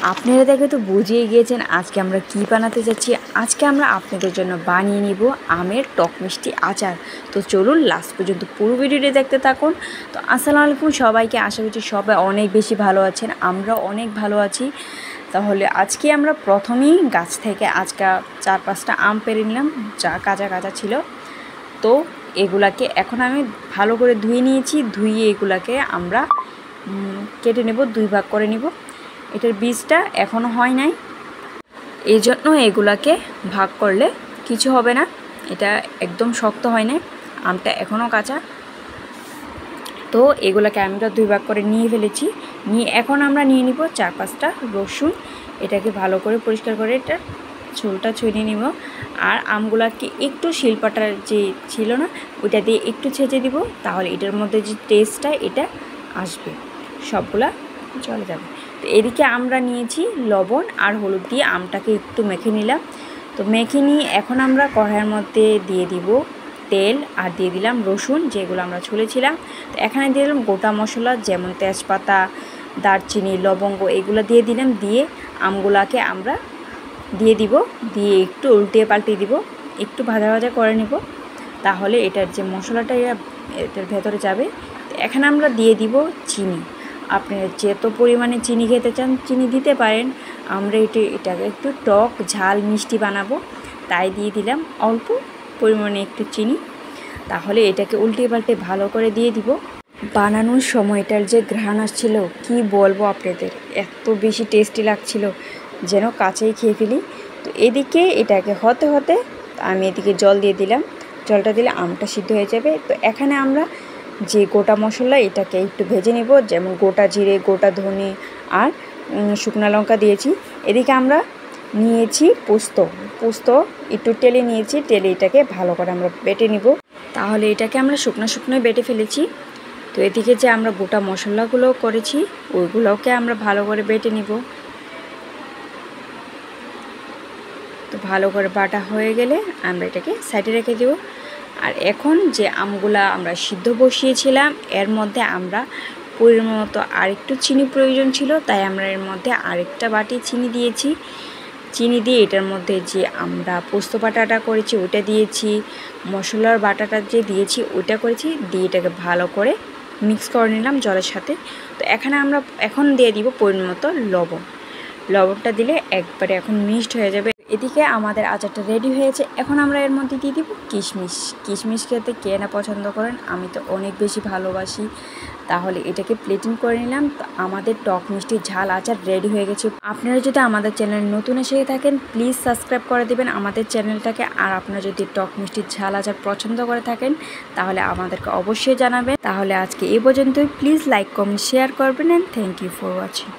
আপনারা দেখে তো বুঝিয়ে গিয়েছেন আজকে আমরা কি বানাতে যাচ্ছি। আজকে আমরা আপনাদের জন্য বানিয়ে নিব আমের টক মিষ্টি আচার। তো চলুন লাস্ট পর্যন্ত পুরো ভিডিওটি দেখতে থাকুন। তো আসসালামু আলাইকুম সবাইকে, আশা করছি সবাই অনেক বেশি ভালো আছেন, আমরা অনেক ভালো আছি। তাহলে আজকে আমরা প্রথমেই গাছ থেকে আজকে 4-5টা আম পেড়ে নিলাম, যা কাঁচা কাঁচা ছিল। তো এগুলাকে এখন আমি ভালো করে ধুয়ে নিয়েছি, ধুয়ে এগুলাকে আমরা কেটে নেব, 2 ভাগ করে নিব। এটার বীজটা এখনও হয় নাই, এই জন্য এগুলাকে ভাগ করলে কিছু হবে না, এটা একদম শক্ত হয় না, আমটা এখনও কাঁচা। তো এগুলাকে আমরা 2 ভাগ করে নিয়ে ফেলেছি। নিয়ে এখন আমরা নিয়ে নিব 4-5টা রসুন। এটাকে ভালো করে পরিষ্কার করে এটা ঝোলটা ছড়িয়ে নিব। আর আমগুলাকে একটু শিলপাটার যে ছিল না ওইটা দিয়ে একটু ছেঁচে দিব, তাহলে এটার মধ্যে যে টেস্টটা এটা আসবে, সবগুলা চলে যাবে। তো এদিকে আমরা নিয়েছি লবণ আর হলুদ দিয়ে আমটাকে একটু মেখে নিলাম। তো মেখে নিয়ে এখন আমরা কড়াইয়ের মধ্যে দিয়ে দিব তেল আর দিয়ে দিলাম রসুন যেগুলো আমরা ছুলেছিলাম। তো এখানে দিয়ে দিলাম গোটা মশলা যেমন তেজপাতা, দারচিনি, লবঙ্গ, এগুলো দিয়ে দিলাম। দিয়ে আমগুলাকে আমরা দিয়ে দিব, দিয়ে একটু উল্টিয়ে পাল্টিয়ে দিব, একটু ভাজা ভাজা করে নেব, তাহলে এটার যে মশলাটা এটার ভেতরে যাবে। তো এখানে আমরা দিয়ে দিব চিনি। আপনারা যত পরিমাণে চিনি খেতে চান চিনি দিতে পারেন। আমরা এটাকে একটু টক ঝাল মিষ্টি বানাবো, তাই দিয়ে দিলাম অল্প পরিমাণে একটু চিনি। তাহলে এটাকে উল্টে পাল্টে ভালো করে দিয়ে দিব। বানানোর সময়টার যে ঘ্রাণ আসছিল কি বলবো আপনাদের, এত বেশি টেস্টি লাগছিল যেন কাছেই খেয়ে ফেলি। তো এদিকে এটাকে হতে হতে আমি এদিকে জল দিয়ে দিলাম, জলটা দিলে আমটা সিদ্ধ হয়ে যাবে। তো এখানে আমরা যে গোটা মশলা এটাকে একটু ভেজে নেব, যেমন গোটা জিরে, গোটা ধনে আর শুকনো লঙ্কা দিয়েছি। এদিকে আমরা নিয়েছি পোস্ত একটু টেলে নিয়েছি, টেলে এটাকে ভালো করে আমরা বেটে নিব। তাহলে এটাকে আমরা শুকনো বেটে ফেলেছি। তো এদিকে যে আমরা গোটা মশলাগুলো করেছি ওইগুলোকে আমরা ভালো করে বেটে নিব। তো ভালো করে বাটা হয়ে গেলে আমরা এটাকে সাইডে রেখে দেব। আর এখন যে আমগুলা আমরা সিদ্ধ বসিয়েছিলাম এর মধ্যে আমরা পরিমাণ মতো আরেকটু চিনি প্রয়োজন ছিল, তাই আমরা এর মধ্যে আরেকটা বাটি চিনি দিয়েছি। চিনি দিয়ে এটার মধ্যে যে আমরা পোস্ত বাটাটা করেছি ওইটা দিয়েছি, মশলার বাটাটা যে দিয়েছি ওইটা করেছি, দিয়ে এটাকে ভালো করে মিক্স করে নিলাম জলের সাথে। তো এখানে আমরা এখন দিয়ে দিব পরিমাণ মতো লবণটা দিলে একবারে এখন মিক্সড হয়ে যাবে। এদিকে আমাদের আচারটা রেডি হয়েছে। এখন আমরা এর মধ্যে দিয়ে দিব কিশমিশ খেতে কে না পছন্দ করেন, আমি তো অনেক বেশি ভালোবাসি। তাহলে এটাকে প্লেটিং করে নিলাম। তো আমাদের টক মিষ্টি ঝাল আচার রেডি হয়ে গেছে। আপনারা যদি আমাদের চ্যানেল নতুন এসে থাকেন প্লিজ সাবস্ক্রাইব করে দেবেন আমাদের চ্যানেলটাকে। আর আপনারা যদি টক মিষ্টি ঝাল আচার পছন্দ করে থাকেন তাহলে আমাদেরকে অবশ্যই জানাবেন। তাহলে আজকে এই পর্যন্তই, প্লিজ লাইক কমেন্ট শেয়ার করবেন। And thank you for watching.